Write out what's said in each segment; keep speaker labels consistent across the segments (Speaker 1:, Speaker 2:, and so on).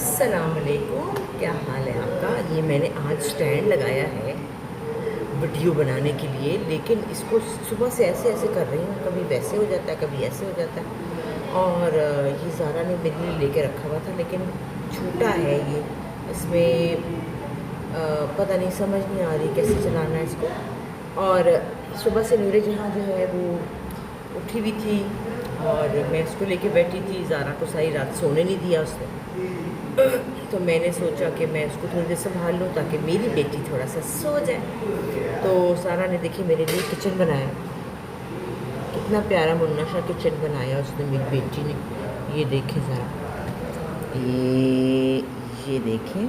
Speaker 1: अस्सलामुअलैकुम, क्या हाल है आपका। ये मैंने आज स्टैंड लगाया है वीडियो बनाने के लिए, लेकिन इसको सुबह से ऐसे ऐसे कर रही हूँ, कभी वैसे हो जाता है कभी ऐसे हो जाता है। और ये ज़ारा ने मेरे लिए लेके रखा हुआ था, लेकिन छोटा है ये, इसमें पता नहीं, समझ नहीं आ रही कैसे चलाना है इसको। और सुबह से नूरे जहाँ जो है वो उठी हुई थी और मैं उसको लेके बैठी थी। ज़ारा को सारी रात सोने नहीं दिया उसने, तो मैंने सोचा कि मैं उसको थोड़ी देर संभाल लूँ ताकि मेरी बेटी थोड़ा सा सो जाए। तो सारा ने देखी मेरे लिए किचन बनाया, कितना प्यारा मुन्ना सा किचन बनाया उसने, मेरी बेटी ने। ये देखें ज़रा, ये देखें,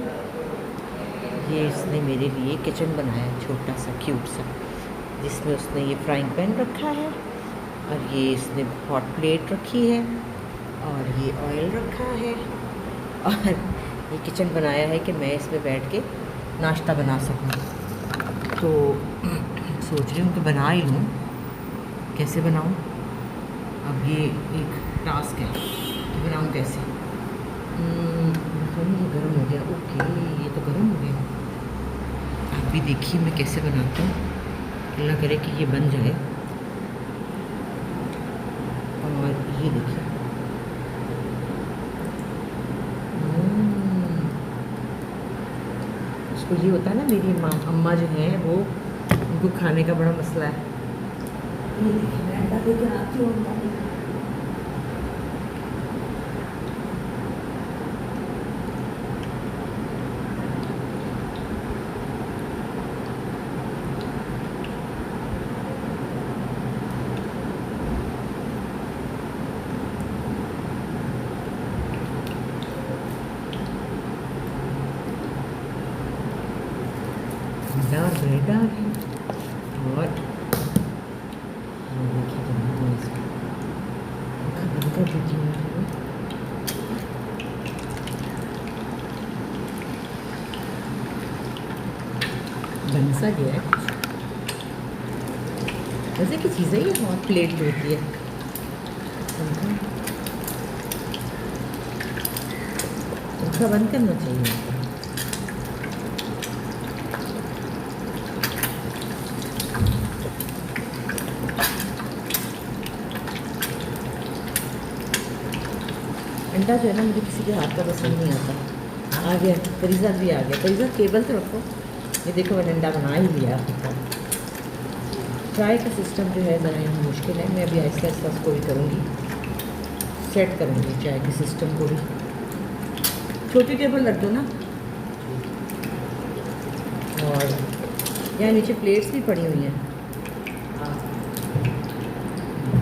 Speaker 1: ये इसने मेरे लिए किचन बनाया छोटा सा क्यूट सा, जिसमें उसने ये फ्राइंग पैन रखा है और ये इसने हॉट प्लेट रखी है और ये ऑयल रखा है और ये किचन बनाया है कि मैं इसमें बैठ के नाश्ता बना सकूँ। तो सोच रही हूँ कि बना ही लूँ, कैसे बनाऊँ। अब ये एक टास्क है कि बनाऊँ कैसे। ये गर्म हो गया, ओके, ये तो गर्म हो गया। आप भी देखिए मैं कैसे बनाता हूँ, अल्लाह करे कि ये बन जाए। और ये देखिए, उसको ये होता है ना, मेरी अम्मा जो है वो, उनको खाने का बड़ा मसला है। ये देखिए मैं अंडा लेकर आती हूँ, अंडा और ब्रेड आ गया। और ये देखिए बनाना इसको, बनकर देखिए बन सा गया है। वैसे की चीज़ है ये, हॉट प्लेट जो होती है, पंखा बंद करना चाहिए। अंडा जो है ना, मुझे किसी के हाथ का पसंद नहीं आता। आ गया फरीजा भी आ गया, फरीजा टेबल तो रखो। ये देखो मैंने अंडा बना ही लिया। चाय का सिस्टम जो है ज़रा यहाँ मुश्किल है, मैं अभी आहिस्ता आहिस्ता उसको भी करूँगी, सेट करूँगी चाय के सिस्टम को भी। छोटी टेबल रख दो ना। और यहाँ नीचे प्लेट्स भी पड़ी हुई हैं।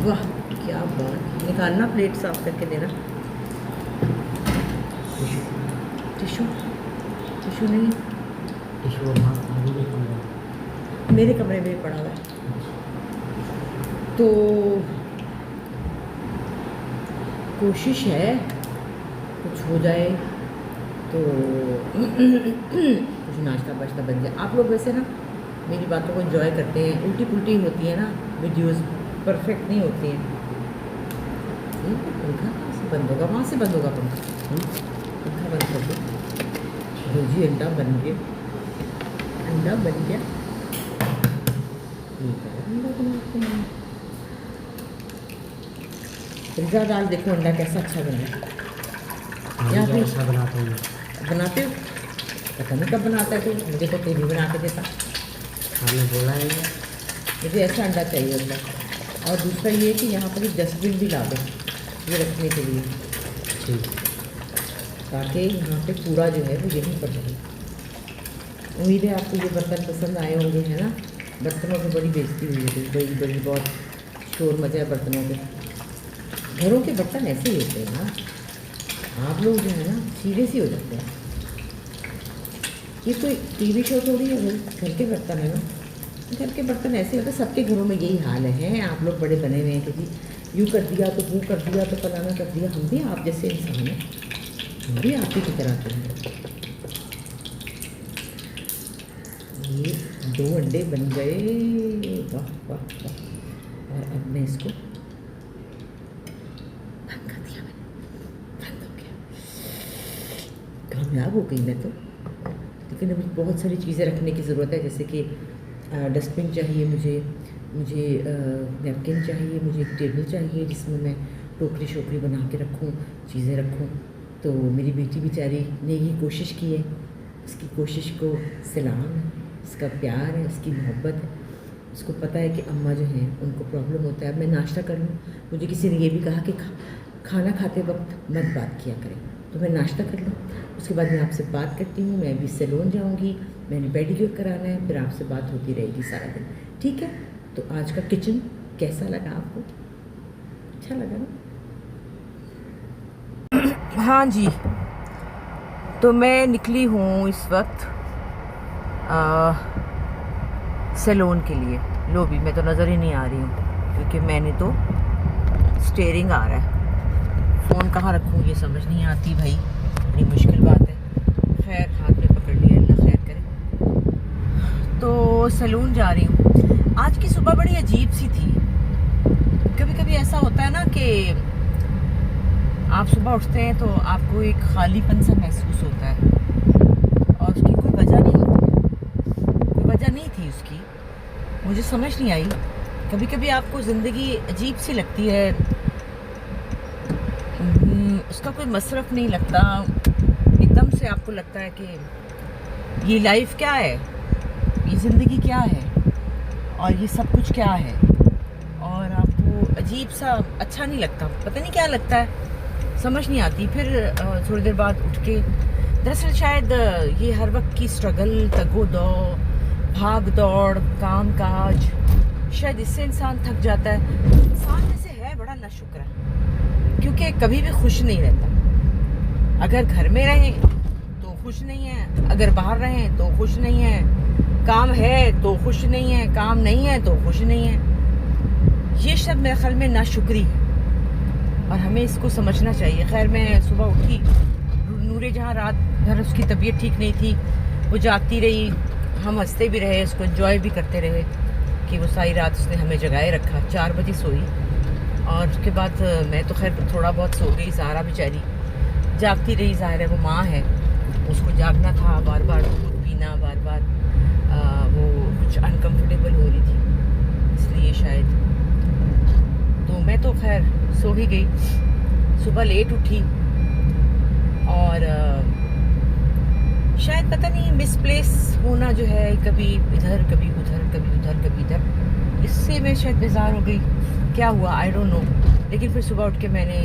Speaker 1: वाह क्या बात, निकालना प्लेट साफ करके देना। टिशू टिशू नहीं,
Speaker 2: टिशू
Speaker 1: मेरे कमरे में पड़ा हुआ है। तो कोशिश है कुछ हो जाए, तो कुछ नाश्ता वाश्ता बन जाए। आप लोग वैसे ना मेरी बातों को एंजॉय करते हैं, उल्टी पुल्टी होती है ना वीडियोस, परफेक्ट नहीं होती हैं। पंखा कहाँ से बंद होगा, वहाँ से बंद होगा पंखा। पंखा बंद कर दो। जी अंडा बन गया, अंडा बन गया। पिज़्ज़ा दाल देखो, अंडा कैसा अच्छा बना। यहाँ पे
Speaker 2: ऐसा बनाता हूँ,
Speaker 1: बनाते हो, पता नहीं कब बनाता है तो, मुझे तो कभी बना के देता।
Speaker 2: आपने बोला है
Speaker 1: मुझे ऐसा अंडा चाहिए होता। और दूसरा ये कि यहाँ पर एक डस्टबिन भी ला दो ये रखने के लिए,
Speaker 2: ठीक,
Speaker 1: ताकि यहाँ पे कूड़ा जो है वो यहीं पर रहे। उम्मीद है आपको ये बर्तन पसंद आए होंगे, है ना। बर्तनों की बड़ी बेइज्जती हुई है, बड़ी बड़ी बहुत शोर मचा है बर्तनों के। घरों के बर्तन ऐसे ही होते हैं ना, आप लोग जो है ना सीरियस ही हो जाते हैं। ये कोई टीवी शो थोड़ी है भाई, घर के बर्तन है ना। घर के बर्तन ऐसे होते हैं, सबके घरों में यही हाल है। आप लोग बड़े बने हुए हैं कि जी यूँ कर दिया तो वो कर दिया तो फलाना कर दिया। हम भी आप जैसे इंसान हैं, हम भी आप ही की तरह के हैं। ये 2 अंडे बन गए, वाह वाह वाह। और अब मैं इसको बंद कर दिया, मैंने बंद हो गया। कामयाब हो गई मैं तो। लेकिन अभी बहुत सारी चीज़ें रखने की ज़रूरत है, जैसे कि डस्टबिन चाहिए मुझे, मुझे नैपकिन चाहिए, मुझे एक टेबल चाहिए जिसमें मैं टोकरी शोकरी बना के रखूँ, चीज़ें रखूँ। तो मेरी बेटी बेचारी ने ये कोशिश की है, उसकी कोशिश को सलाम है, उसका प्यार है, उसकी मोहब्बत है। उसको पता है कि अम्मा जो हैं उनको प्रॉब्लम होता है। अब मैं नाश्ता कर लूँ, मुझे किसी ने ये भी कहा कि खाना खाते वक्त मत बात किया करें, तो मैं नाश्ता कर लूँ, उसके बाद मैं आपसे बात करती हूँ। मैं अभी सैलून जाऊँगी, मैंने पेडिक्योर कराना है, फिर आपसे बात होती रहेगी सारा दिन, ठीक है? तो आज का किचन कैसा लगा आपको? अच्छा लगा ना? हाँ जी, तो मैं निकली हूँ इस वक्त सैलून के लिए। लो भी मैं तो नज़र ही नहीं आ रही हूँ, क्योंकि मैंने तो स्टेयरिंग आ रहा है, फ़ोन कहाँ रखूँ ये समझ नहीं आती भाई, बड़ी मुश्किल बात है। खैर हाथ में पकड़ लिया, अल्लाह खैर करे। तो सैलून जा रही हूँ। आज की सुबह बड़ी अजीब सी थी। कभी कभी ऐसा होता है ना कि आप सुबह उठते हैं तो आपको एक खालीपन सा महसूस होता है, और उसकी कोई वजह नहीं होती, कोई वजह नहीं थी उसकी, मुझे समझ नहीं आई। कभी कभी आपको ज़िंदगी अजीब सी लगती है, उसका कोई मसरफ़ नहीं लगता, एकदम से आपको लगता है कि ये लाइफ क्या है, ये ज़िंदगी क्या है, और ये सब कुछ क्या है, और आपको अजीब सा अच्छा नहीं लगता, पता नहीं क्या लगता है, समझ नहीं आती। फिर थोड़ी देर बाद उठ के, दरअसल शायद ये हर वक्त की स्ट्रगल, तगो-दो, भाग दौड़, काम काज, शायद इससे इंसान थक जाता है। इंसान में से है बड़ा नाशुक्र, क्योंकि कभी भी खुश नहीं रहता। अगर घर में रहें तो खुश नहीं है, अगर बाहर रहें तो खुश नहीं है, काम है तो खुश नहीं है, काम नहीं है तो खुश नहीं है। ये शब्द मेरे ख्याल में नाशुक्री है, और हमें इसको समझना चाहिए। खैर मैं सुबह उठी, नूरे जहाँ रात भर उसकी तबीयत ठीक नहीं थी, वो जागती रही, हम हंसते भी रहे, उसको एंजॉय भी करते रहे कि वो सारी रात उसने हमें जगाए रखा। 4 बजे सोई, और उसके बाद मैं तो खैर थोड़ा बहुत सो गई। ज़ाहरा बेचारी जागती रही, ज़ाहिर है वो माँ है, उसको जागना था, बार बार दूध पीना, बार बार वो कुछ अनकम्फर्टेबल हो रही थी, इसलिए शायद। तो मैं तो खैर सो ही गई। सुबह लेट उठी, और शायद पता नहीं मिसप्लेस होना जो है, कभी इधर कभी उधर, कभी उधर कभी इधर, इससे मैं शायद बेजार हो गई। क्या हुआ आई डोंट नो। लेकिन फिर सुबह उठ के मैंने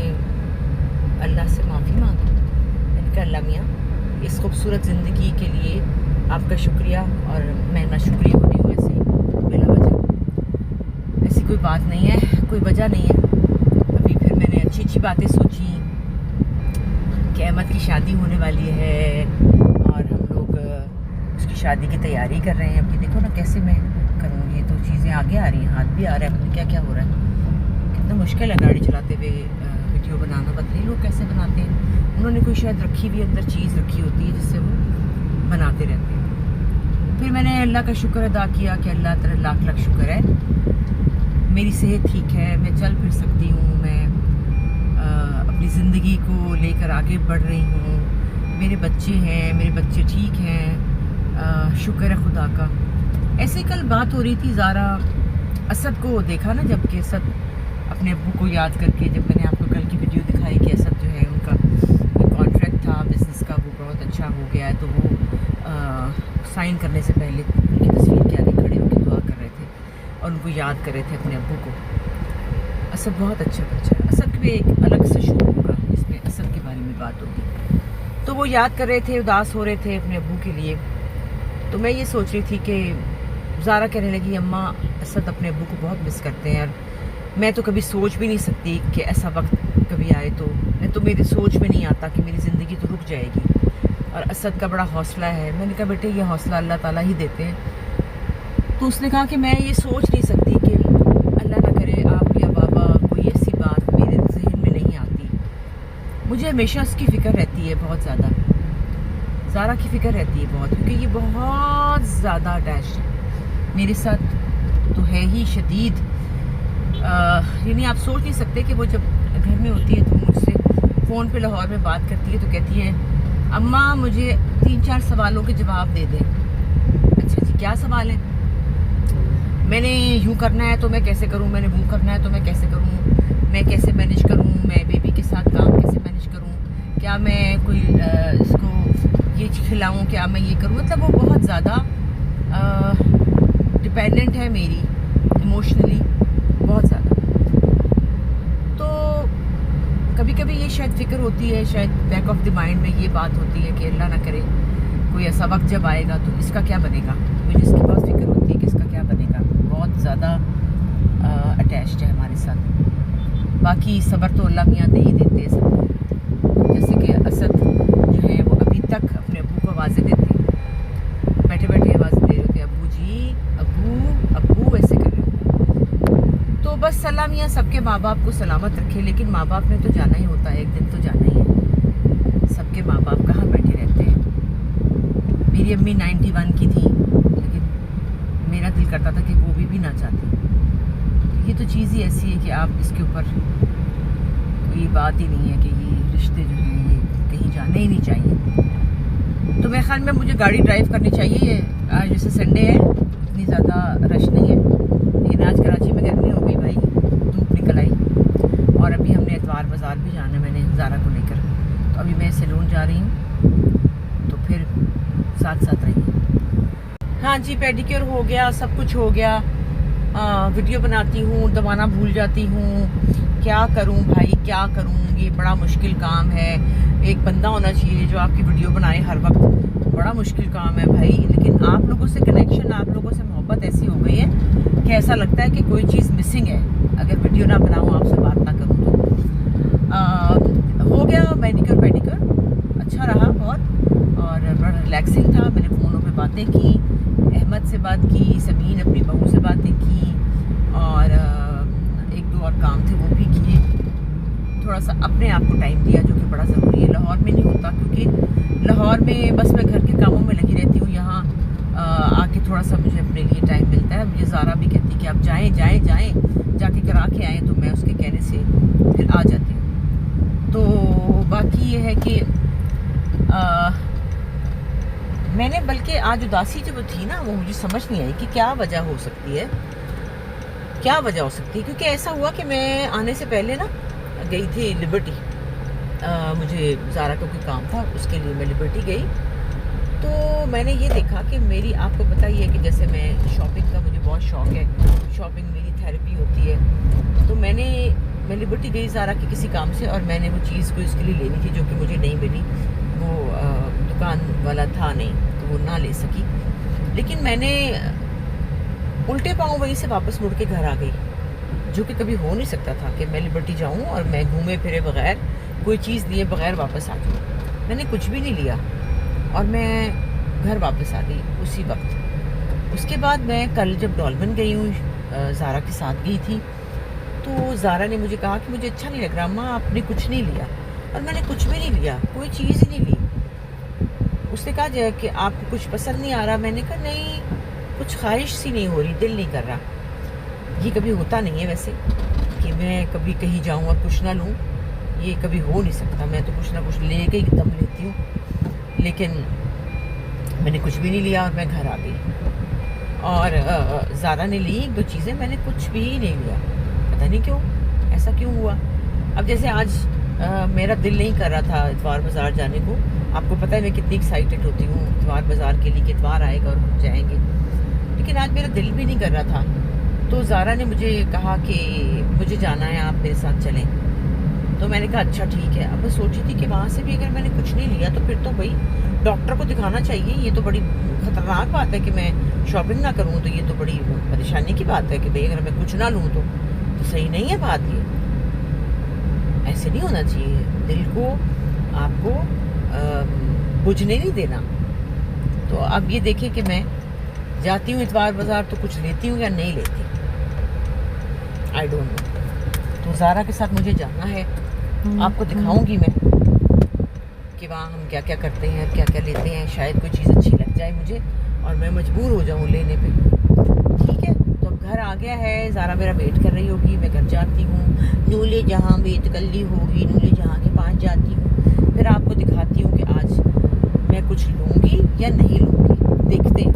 Speaker 1: अल्लाह से माफ़ी मांगी। मैंने कहा अल्लाह मियाँ, इस खूबसूरत ज़िंदगी के लिए आपका शुक्रिया, और मैं नाशुक्री हो रही हूँ ऐसे ही बिला वजह। ऐसी कोई बात नहीं है, कोई वजह नहीं है। अभी फिर मैंने अच्छी अच्छी बातें सोची कि अहमद की शादी होने वाली है, और हम लोग उसकी शादी की तैयारी कर रहे हैं। अभी देखो ना कैसे मैं करूँ, ये तो चीज़ें आगे आ रही हैं, हाथ भी आ रहा है, अपने क्या क्या हो रहा है। कितना मुश्किल है गाड़ी चलाते हुए वीडियो बनाना, पता नहीं लोग कैसे बनाते हैं। उन्होंने कोई शायद रखी हुई अंदर चीज़ रखी होती है जिससे वो बनाते रहते हैं। फिर मैंने अल्लाह का शुक्र अदा किया कि अल्लाह तेरा लाख लाख शुक्र है, मेरी सेहत ठीक है, मैं चल फिर सकती हूँ, मैं अपनी ज़िंदगी को लेकर आगे बढ़ रही हूँ, मेरे बच्चे हैं, मेरे बच्चे ठीक हैं, शुक्र है खुदा का। ऐसे कल बात हो रही थी, ज़ारा असद को देखा ना, जबकि असद अपने अब्बू को याद करके, जब मैंने आपको कल की वीडियो दिखाई कि असद जो है उनका कॉन्ट्रैक्ट था बिज़नेस का, वो बहुत अच्छा हो गया है, तो वो साइन करने से पहले उनकी तस्वीर के आगे खड़े होकर दुआ कर रहे थे और उनको याद कर रहे थे अपने अब्बू को। असद बहुत अच्छा बच्चा है, असद भी एक अलग से शो होगा जिसमें असद के बारे में बात होगी। तो वो याद कर रहे थे, उदास हो रहे थे अपने अब्बू के लिए। तो मैं ये सोच रही थी कि ज़ारा कहने लगी अम्मा असद अपने अब्बू को बहुत मिस करते हैं, और मैं तो कभी सोच भी नहीं सकती कि ऐसा वक्त कभी आए, तो मैं तो मेरी सोच में नहीं आता कि मेरी ज़िंदगी तो रुक जाएगी। और असद का बड़ा हौसला है। मैंने कहा बेटे ये हौसला अल्लाह ताला ही देते हैं। तो उसने कहा कि मैं ये सोच नहीं सकती कि अल्लाह ना करे आप या बाबा कोई ऐसी बात मेरे जहन में नहीं आती। मुझे हमेशा उसकी फ़िक्र रहती है बहुत ज़्यादा, ज़ारा की फ़िक्र रहती है बहुत, क्योंकि ये बहुत ज़्यादा अटैच्ड है मेरे साथ, तो है ही शदीद। यानी आप सोच नहीं सकते कि वो जब घर में होती है तो मुझसे फ़ोन पे लाहौर में बात करती है तो कहती है अम्मा मुझे 3-4 सवालों के जवाब दे दें। अच्छा जी, क्या सवाल है? मैंने यूँ करना है तो मैं कैसे करूँ, मैंने वो करना है तो मैं कैसे करूँ, मैं कैसे मैनेज करूँ, मैं बेबी के साथ काम कैसे मैनेज करूँ, क्या मैं कोई इसको ये खिलाऊँ, क्या मैं ये करूँ। मतलब वो बहुत ज़्यादा डिपेंडेंट है मेरी इमोशनली, बहुत ज़्यादा। तो कभी कभी ये शायद फ़िक्र होती है, शायद बैक ऑफ द माइंड में ये बात होती है कि अल्लाह ना करे कोई ऐसा वक्त जब आएगा तो इसका क्या बनेगा। मुझे इसकी बहुत फ़िक्र होती है कि इसका क्या बनेगा। बहुत ज़्यादा अटैच्ड है हमारे साथ। बाकी सब्र तो अल्लाह मियाँ दे ही देते हैं सबको। जैसे कि असद जो है वो अभी तक अपने अब्बू को आवाज़ें देते हैं, बैठे बैठे आवाज़ें दे रहे होते हैं, अब्बू जी, अब्बू अब्बू, ऐसे कर रहे होते। तो बस अल्लाह मियाँ सबके माँ बाप को सलामत रखे। लेकिन माँ बाप ने तो जाना ही होता है, एक दिन तो जाना ही है। सबके माँ बाप कहाँ बैठे रहते हैं। मेरी अम्मी 91 की थी, लेकिन मेरा दिल करता था कि वो भी ना चाहती। तो ये तो चीज़ ही ऐसी है कि आप इसके ऊपर कोई बात ही नहीं है कि ये रिश्ते जो हैं ये कहीं जाने ही नहीं चाहिए। तो मेरे ख्याल में मुझे गाड़ी ड्राइव करनी चाहिए। आज जैसे संडे है, इतनी ज़्यादा रश नहीं है, लेकिन आज कराची में गर्मी हो गई भाई, धूप निकल आई। और अभी हमने इतवार बाज़ार भी जाना है, मैंने ज़ारा को लेकर। तो अभी मैं सैलून जा रही हूँ, तो फिर साथ साथ रहिए। हाँ जी, पेडिक्योर हो गया, सब कुछ हो गया। वीडियो बनाती हूँ, दबाना भूल जाती हूँ। क्या करूँ भाई, क्या करूँ, ये बड़ा मुश्किल काम है। एक बंदा होना चाहिए जो आपकी वीडियो बनाए हर वक्त, बड़ा मुश्किल काम है भाई। लेकिन आप लोगों से कनेक्शन, आप लोगों से मोहब्बत ऐसी हो गई है कि ऐसा लगता है कि कोई चीज़ मिसिंग है अगर वीडियो ना बनाऊँ, आपसे बात ना करूँ तो। हो गया मैनिक्योर पेडिक्योर, अच्छा रहा बहुत और बड़ा रिलैक्सिंग था। मैंने फ़ोनों पे बातें की, अहमद से बात की, समीन अपनी बहू से बातें की, और एक दो और काम थे वो भी किए। थोड़ा सा अपने आप को टाइम दिया, जो कि बड़ा ज़रूरी है। लाहौर में नहीं होता, क्योंकि लाहौर में बस मैं घर के कामों में लगी रहती हूँ। यहाँ आके थोड़ा सा मुझे अपने लिए टाइम मिलता है। मुझे ज़ारा भी कहती कि आप जाएँ जाके करा के आएँ, तो मैं उसके कहने से फिर आ जाती हूँ। तो बाकी ये है कि मैंने बल्कि आज उदासी जो थी ना, वो मुझे समझ नहीं आई कि क्या वजह हो सकती है, क्या वजह हो सकती है। क्योंकि ऐसा हुआ कि मैं आने से पहले ना गई थी लिबर्टी। मुझे ज़ारा का कोई काम था, उसके लिए मैं लिबर्टी गई। तो मैंने ये देखा कि मेरी, आपको पता ही है कि जैसे मैं शॉपिंग का मुझे बहुत शौक़ है, शॉपिंग मेरी थेरेपी होती है। तो मैं लिबर्टी गई ज़ारा के किसी काम से, और मैंने वो चीज़ को इसके लिए लेनी थी जो कि मुझे नहीं मिली। वो दुकान वाला था नहीं, तो वो ना ले सकी। लेकिन मैंने उल्टे पाँव वहीं से वापस मुड़ के घर आ गई, जो कि कभी हो नहीं सकता था कि मैं लिबर्टी जाऊँ और मैं घूमे फिरे बगैर, कोई चीज़ लिए बगैर वापस आ जाऊँ। मैंने कुछ भी नहीं लिया और मैं घर वापस आ गई उसी वक्त। उसके बाद मैं कल जब डॉल्बिन गई हूँ, ज़ारा के साथ गई थी, तो ज़ारा ने मुझे कहा कि मुझे अच्छा नहीं लग रहा अम्मा, आपने कुछ नहीं लिया। और मैंने कुछ भी नहीं लिया, कोई चीज़ ही नहीं ली। उसने कहा जाए कि आपको कुछ पसंद नहीं आ रहा। मैंने कहा नहीं, कुछ ख्वाहिश सी नहीं हो रही, दिल नहीं कर रहा। ये कभी होता नहीं है वैसे कि मैं कभी कहीं जाऊँ और कुछ ना लूँ, ये कभी हो नहीं सकता। मैं तो कुछ ना कुछ ले के एकदम लेती हूँ। लेकिन मैंने कुछ भी नहीं लिया और मैं घर आ गई। और ज़ारा ने ली एक दो चीज़ें, मैंने कुछ भी नहीं लिया। पता नहीं क्यों, ऐसा क्यों हुआ। अब जैसे आज मेरा दिल नहीं कर रहा था इतवार बाज़ार जाने को। आपको पता है मैं कितनी एक्साइटेड होती हूँ इतवार बाज़ार के लिए कि इतवार आएगा और हम जाएंगे, लेकिन आज मेरा दिल भी नहीं कर रहा था। तो ज़ारा ने मुझे कहा कि मुझे जाना है, आप मेरे साथ चलें। तो मैंने कहा अच्छा ठीक है। अब मैं सोची थी कि वहाँ से भी अगर मैंने कुछ नहीं लिया तो फिर तो भाई डॉक्टर को दिखाना चाहिए। ये तो बड़ी ख़तरनाक बात है कि मैं शॉपिंग ना करूँ, तो ये तो बड़ी परेशानी की बात है कि भाई अगर मैं कुछ ना लूँ तो सही नहीं है बात। ये ऐसे नहीं होना चाहिए, दिल को आपको बुझने नहीं देना। तो अब ये देखें कि मैं जाती हूँ इतवार बाज़ार तो कुछ लेती हूँ या नहीं लेती, आई डोंट नो। तो ज़ारा के साथ मुझे जाना है, आपको दिखाऊंगी मैं कि वहाँ हम क्या क्या करते हैं और क्या क्या लेते हैं। शायद कोई चीज़ अच्छी लग जाए मुझे और मैं मजबूर हो जाऊँ लेने पे। ठीक है, तो अब घर आ गया है, ज़ारा मेरा वेट कर रही होगी, मैं घर जाती हूँ। नूले जहाँ वेट कर ली होगी, नूले जहाँ के पास जाती हूँ, फिर आपको दिखाती हूँ कि आज या नहीं लूँगी, देखते हैं।